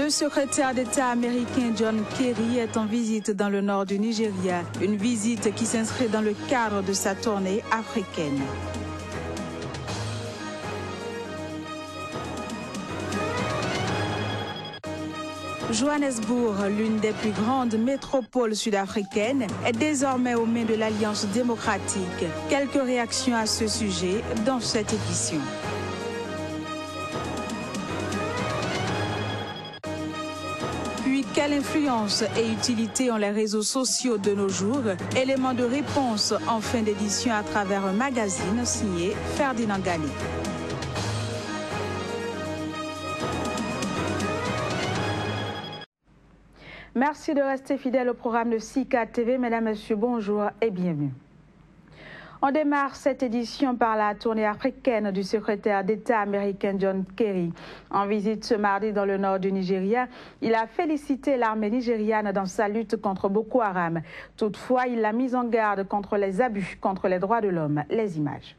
Le secrétaire d'État américain John Kerry est en visite dans le nord du Nigeria, une visite qui s'inscrit dans le cadre de sa tournée africaine. Johannesburg, l'une des plus grandes métropoles sud-africaines, est désormais aux mains de l'Alliance démocratique. Quelques réactions à ce sujet dans cette édition. Puis, quelle influence et utilité ont les réseaux sociaux de nos jours? Élément de réponse en fin d'édition à travers un magazine signé Ferdinand Galli. Merci de rester fidèle au programme de SICA TV. Mesdames, Messieurs, bonjour et bienvenue. On démarre cette édition par la tournée africaine du secrétaire d'État américain John Kerry. En visite ce mardi dans le nord du Nigeria, il a félicité l'armée nigériane dans sa lutte contre Boko Haram. Toutefois, il l'a mise en garde contre les abus contre les droits de l'homme. Les images.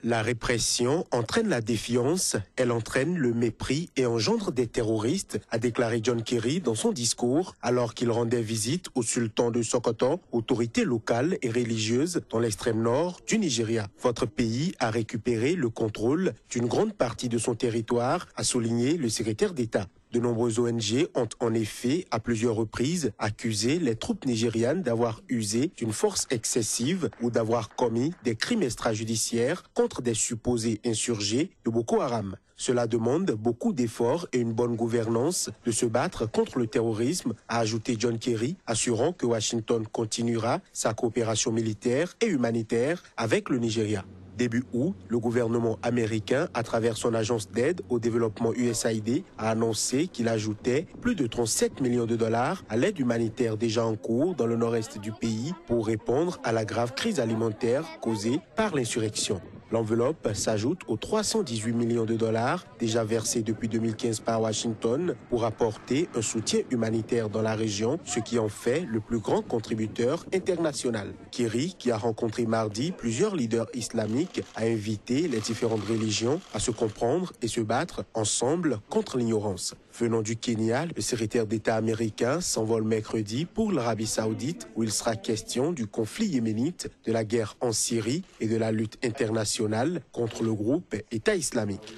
La répression entraîne la défiance, elle entraîne le mépris et engendre des terroristes, a déclaré John Kerry dans son discours alors qu'il rendait visite au sultan de Sokoto, autorité locale et religieuse dans l'extrême nord du Nigeria. Votre pays a récupéré le contrôle d'une grande partie de son territoire, a souligné le secrétaire d'État. De nombreuses ONG ont en effet, à plusieurs reprises, accusé les troupes nigérianes d'avoir usé d'une force excessive ou d'avoir commis des crimes extrajudiciaires contre des supposés insurgés de Boko Haram. Cela demande beaucoup d'efforts et une bonne gouvernance de se battre contre le terrorisme, a ajouté John Kerry, assurant que Washington continuera sa coopération militaire et humanitaire avec le Nigeria. Début août, le gouvernement américain, à travers son agence d'aide au développement USAID, a annoncé qu'il ajoutait plus de 37 millions de dollars à l'aide humanitaire déjà en cours dans le nord-est du pays pour répondre à la grave crise alimentaire causée par l'insurrection. L'enveloppe s'ajoute aux 318 millions de dollars déjà versés depuis 2015 par Washington pour apporter un soutien humanitaire dans la région, ce qui en fait le plus grand contributeur international. Kerry, qui a rencontré mardi plusieurs leaders islamiques, a invité les différentes religions à se comprendre et se battre ensemble contre l'ignorance. Venant du Kenya, le secrétaire d'État américain s'envole mercredi pour l'Arabie Saoudite où il sera question du conflit yéménite, de la guerre en Syrie et de la lutte internationale contre le groupe État islamique.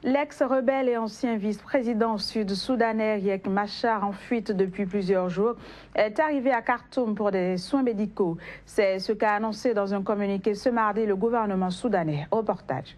L'ex-rebelle et ancien vice-président sud-soudanais Riek Machar, en fuite depuis plusieurs jours, est arrivé à Khartoum pour des soins médicaux. C'est ce qu'a annoncé dans un communiqué ce mardi le gouvernement soudanais. Reportage.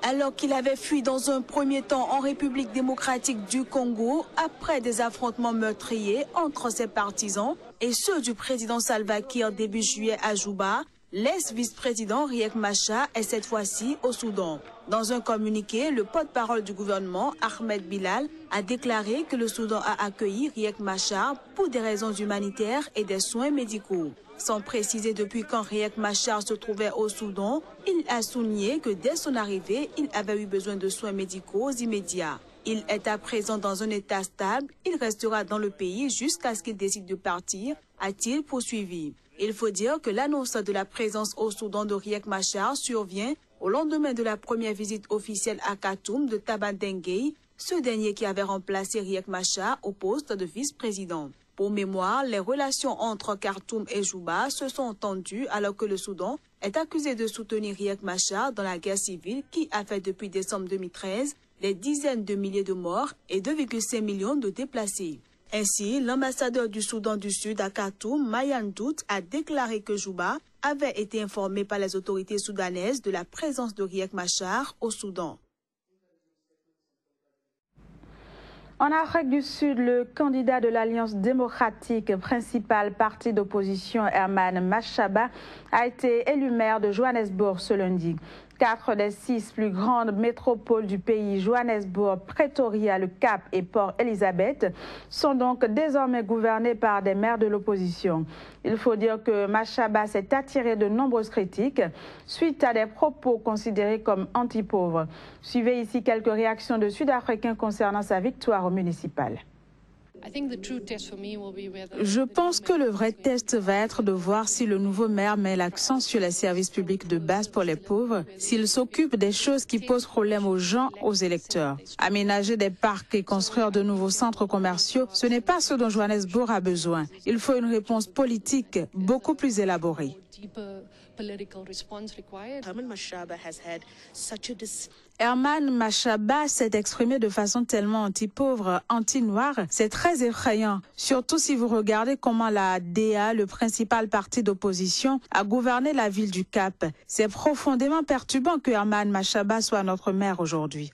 Alors qu'il avait fui dans un premier temps en République démocratique du Congo, après des affrontements meurtriers entre ses partisans et ceux du président Salva Kiir début juillet à Juba, l'ex-vice-président Riek Machar est cette fois-ci au Soudan. Dans un communiqué, le porte-parole du gouvernement, Ahmed Bilal, a déclaré que le Soudan a accueilli Riek Machar pour des raisons humanitaires et des soins médicaux. Sans préciser depuis quand Riek Machar se trouvait au Soudan, il a souligné que dès son arrivée, il avait eu besoin de soins médicaux immédiats. Il est à présent dans un état stable, il restera dans le pays jusqu'à ce qu'il décide de partir, a-t-il poursuivi. Il faut dire que l'annonce de la présence au Soudan de Riek Machar survient au lendemain de la première visite officielle à Khartoum de Taban Denguei, ce dernier qui avait remplacé Riek Machar au poste de vice-président. Pour mémoire, les relations entre Khartoum et Juba se sont tendues alors que le Soudan est accusé de soutenir Riek Machar dans la guerre civile qui a fait depuis décembre 2013 des dizaines de milliers de morts et 2,5 millions de déplacés. Ainsi, l'ambassadeur du Soudan du Sud à Khartoum, Mayan Dout, a déclaré que Juba avait été informé par les autorités soudanaises de la présence de Riek Machar au Soudan. En Afrique du Sud, le candidat de l'Alliance démocratique, principal parti d'opposition, Herman Mashaba, a été élu maire de Johannesburg ce lundi. 4 des 6 plus grandes métropoles du pays, Johannesburg, Pretoria, Le Cap et Port Elizabeth, sont donc désormais gouvernées par des maires de l'opposition. Il faut dire que Mashaba s'est attiré de nombreuses critiques suite à des propos considérés comme anti-pauvres. Suivez ici quelques réactions de Sud-Africains concernant sa victoire au municipal. Je pense que le vrai test va être de voir si le nouveau maire met l'accent sur les services publics de base pour les pauvres, s'il s'occupe des choses qui posent problème aux gens, aux électeurs. Aménager des parcs et construire de nouveaux centres commerciaux, ce n'est pas ce dont Johannesburg a besoin. Il faut une réponse politique beaucoup plus élaborée. Herman Mashaba s'est exprimé de façon tellement anti-pauvre, anti-noire, c'est très effrayant. Surtout si vous regardez comment la DA, le principal parti d'opposition, a gouverné la ville du Cap. C'est profondément perturbant que Herman Mashaba soit notre maire aujourd'hui.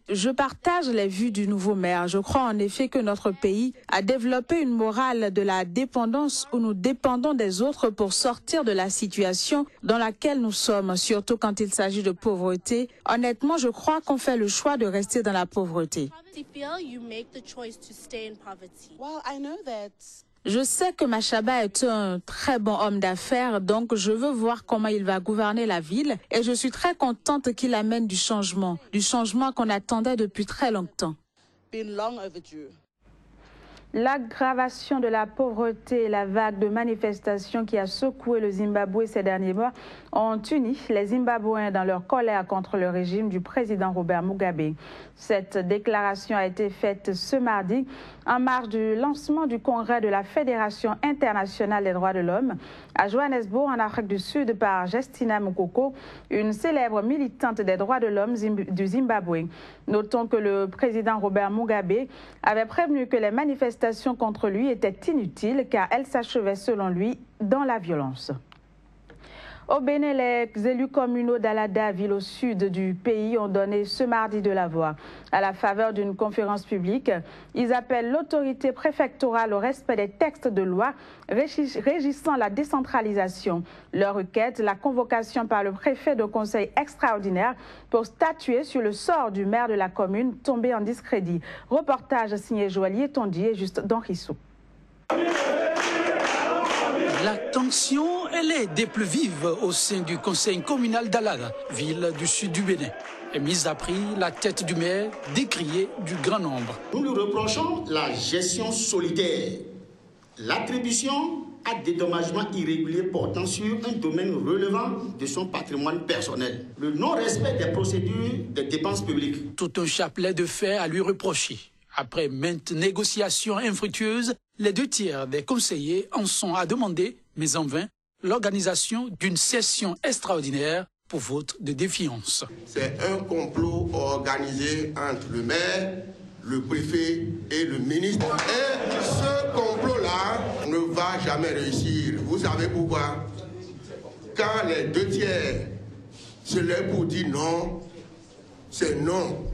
Je partage les vues du nouveau maire. Je crois en effet que notre pays a développé une morale de la dépendance où nous dépendons des autres pour sortir de la situation dans laquelle nous sommes, surtout quand il s'agit de pauvreté. Honnêtement, je crois qu'on fait le choix de rester dans la pauvreté. Je sais que Mashaba est un très bon homme d'affaires, donc je veux voir comment il va gouverner la ville et je suis très contente qu'il amène du changement qu'on attendait depuis très longtemps. L'aggravation de la pauvreté et la vague de manifestations qui a secoué le Zimbabwe ces derniers mois ont uni les Zimbabwéens dans leur colère contre le régime du président Robert Mugabe. Cette déclaration a été faite ce mardi en marge du lancement du congrès de la Fédération internationale des droits de l'homme à Johannesburg, en Afrique du Sud, par Justina Mukoko, une célèbre militante des droits de l'homme du Zimbabwe. Notons que le président Robert Mugabe avait prévenu que les manifestations contre lui étaient inutiles car elles s'achevaient selon lui dans la violence. Au Bénin, les élus communaux d'Alada, ville au sud du pays, ont donné ce mardi de la voix. À la faveur d'une conférence publique, ils appellent l'autorité préfectorale au respect des textes de loi régissant la décentralisation. Leur requête, la convocation par le préfet de conseil extraordinaire pour statuer sur le sort du maire de la commune tombé en discrédit. Reportage signé Joaillier Tondi et Juste d'Henrissou. La tension, elle est des plus vives au sein du conseil communal d'Alada, ville du sud du Bénin. Et mise à prix, la tête du maire décriée du grand nombre. Nous lui reprochons la gestion solitaire, l'attribution à dédommagement irrégulier portant sur un domaine relevant de son patrimoine personnel, le non-respect des procédures des dépenses publiques. Tout un chapelet de faits à lui reprocher. Après maintes négociations infructueuses, les 2/3 des conseillers en sont à demander, mais en vain, l'organisation d'une session extraordinaire pour vote de défiance. C'est un complot organisé entre le maire, le préfet et le ministre. Et ce complot-là ne va jamais réussir. Vous savez pourquoi? Quand les 2/3 se lèvent pour dire non, c'est non.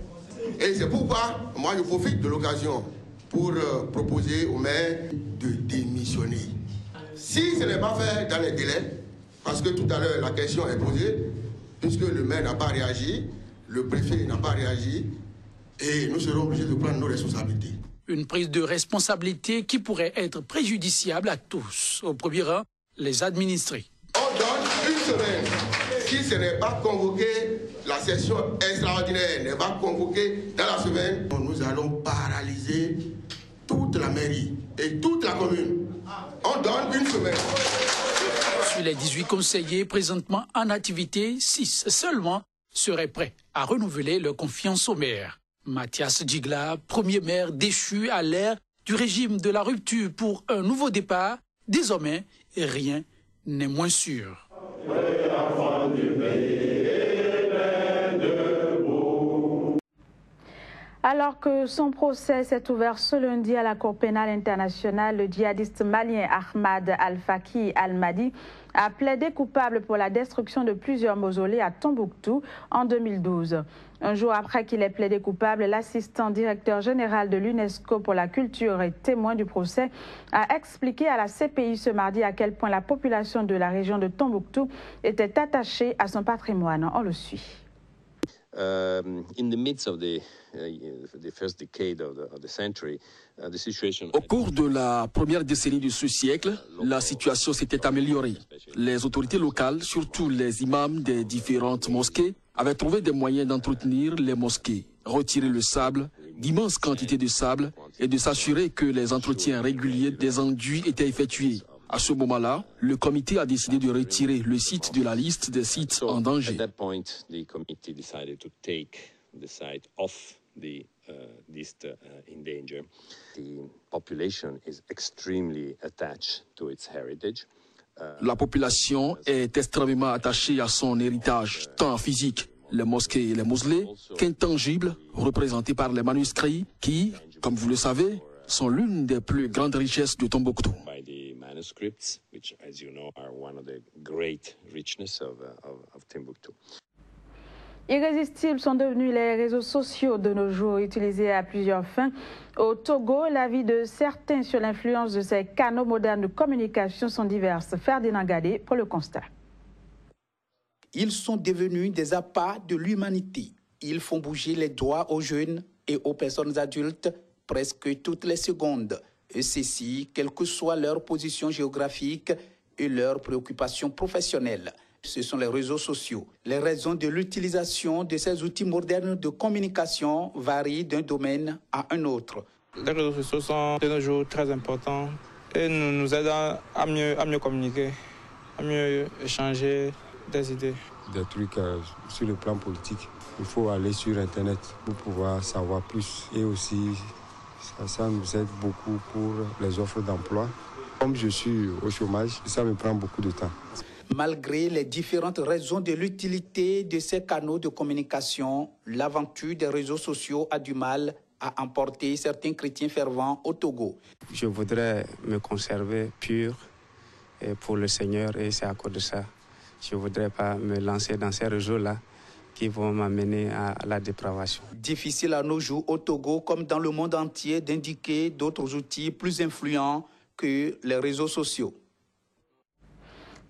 Et c'est pourquoi moi je profite de l'occasion pour proposer au maire de démissionner. Si ce n'est pas fait dans les délais, parce que tout à l'heure la question est posée, puisque le maire n'a pas réagi, le préfet n'a pas réagi, et nous serons obligés de prendre nos responsabilités. Une prise de responsabilité qui pourrait être préjudiciable à tous, au premier rang, les administrés. On donne une semaine. Si ce n'est pas convoqué, la session extraordinaire n'est pas convoquée dans la semaine, nous allons paralyser toute la mairie et toute la commune. On donne une semaine. Sur les 18 conseillers présentement en activité, 6 seulement seraient prêts à renouveler leur confiance au maire. Mathias Djigla, premier maire déchu à l'ère du régime de la rupture pour un nouveau départ, désormais rien n'est moins sûr. Alors que son procès s'est ouvert ce lundi à la Cour pénale internationale, le djihadiste malien Ahmad Al-Faki Al-Mahdi a plaidé coupable pour la destruction de plusieurs mausolées à Tombouctou en 2012. Un jour après qu'il ait plaidé coupable, l'assistant directeur général de l'UNESCO pour la culture et témoin du procès a expliqué à la CPI ce mardi à quel point la population de la région de Tombouctou était attachée à son patrimoine. On le suit. Au cours de la première décennie de ce siècle, la situation s'était améliorée. Les autorités locales, surtout les imams des différentes mosquées, avait trouvé des moyens d'entretenir les mosquées, retirer le sable, d'immenses quantités de sable et de s'assurer que les entretiens réguliers des enduits étaient effectués. À ce moment-là, le comité a décidé de retirer le site de la liste des sites en danger. La population est extrêmement attachée à son héritage, tant physique, les mosquées et les mausolées, qu'intangibles, représentés par les manuscrits qui, comme vous le savez, sont l'une des plus grandes richesses de Tombouctou. Irrésistibles sont devenus les réseaux sociaux de nos jours, utilisés à plusieurs fins. Au Togo, l'avis de certains sur l'influence de ces canaux modernes de communication sont diverses. Ferdinand Gadé pour le constat. Ils sont devenus des appâts de l'humanité. Ils font bouger les doigts aux jeunes et aux personnes adultes presque toutes les secondes. Et ceci, quelle que soit leur position géographique et leurs préoccupations professionnelles. Ce sont les réseaux sociaux. Les raisons de l'utilisation de ces outils modernes de communication varient d'un domaine à un autre. Les réseaux sociaux sont de nos jours très importants et nous aident à mieux communiquer, à mieux échanger des idées. Des trucs sur le plan politique. Il faut aller sur Internet pour pouvoir savoir plus. Et aussi, ça nous aide beaucoup pour les offres d'emploi. Comme je suis au chômage, ça me prend beaucoup de temps. Malgré les différentes raisons de l'utilité de ces canaux de communication, l'aventure des réseaux sociaux a du mal à emporter certains chrétiens fervents au Togo. Je voudrais me conserver pur pour le Seigneur et c'est à cause de ça. Je ne voudrais pas me lancer dans ces réseaux-là qui vont m'amener à la dépravation. Difficile à nos jours au Togo comme dans le monde entier d'indiquer d'autres outils plus influents que les réseaux sociaux.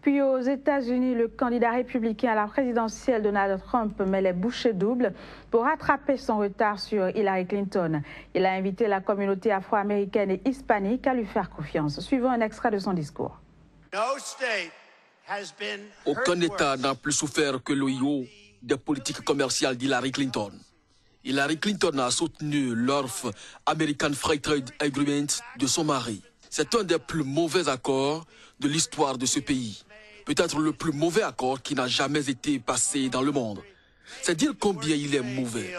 Puis aux États-Unis, le candidat républicain à la présidentielle Donald Trump met les bouchées doubles pour rattraper son retard sur Hillary Clinton. Il a invité la communauté afro-américaine et hispanique à lui faire confiance. Suivons un extrait de son discours. Aucun État n'a plus souffert que le yo des politiques commerciales d'Hillary Clinton. Hillary Clinton a soutenu l'ORF American Free Trade Agreement de son mari. C'est un des plus mauvais accords de l'histoire de ce pays. Peut-être le plus mauvais accord qui n'a jamais été passé dans le monde. C'est dire combien il est mauvais.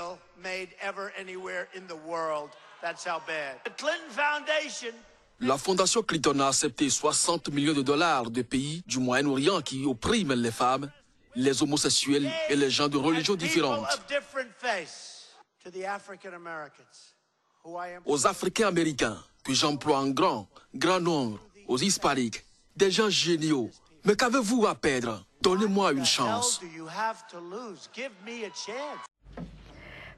La Fondation Clinton a accepté 60 millions de dollars de pays du Moyen-Orient qui oppriment les femmes, les homosexuels et les gens de religions différentes. Aux Africains américains, que j'emploie en grand nombre, aux hispaniques, des gens géniaux. Mais qu'avez-vous à perdre? Donnez-moi une chance.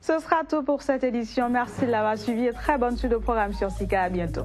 Ce sera tout pour cette édition. Merci de l'avoir suivi et très bonne suite au programme sur Sika. À bientôt.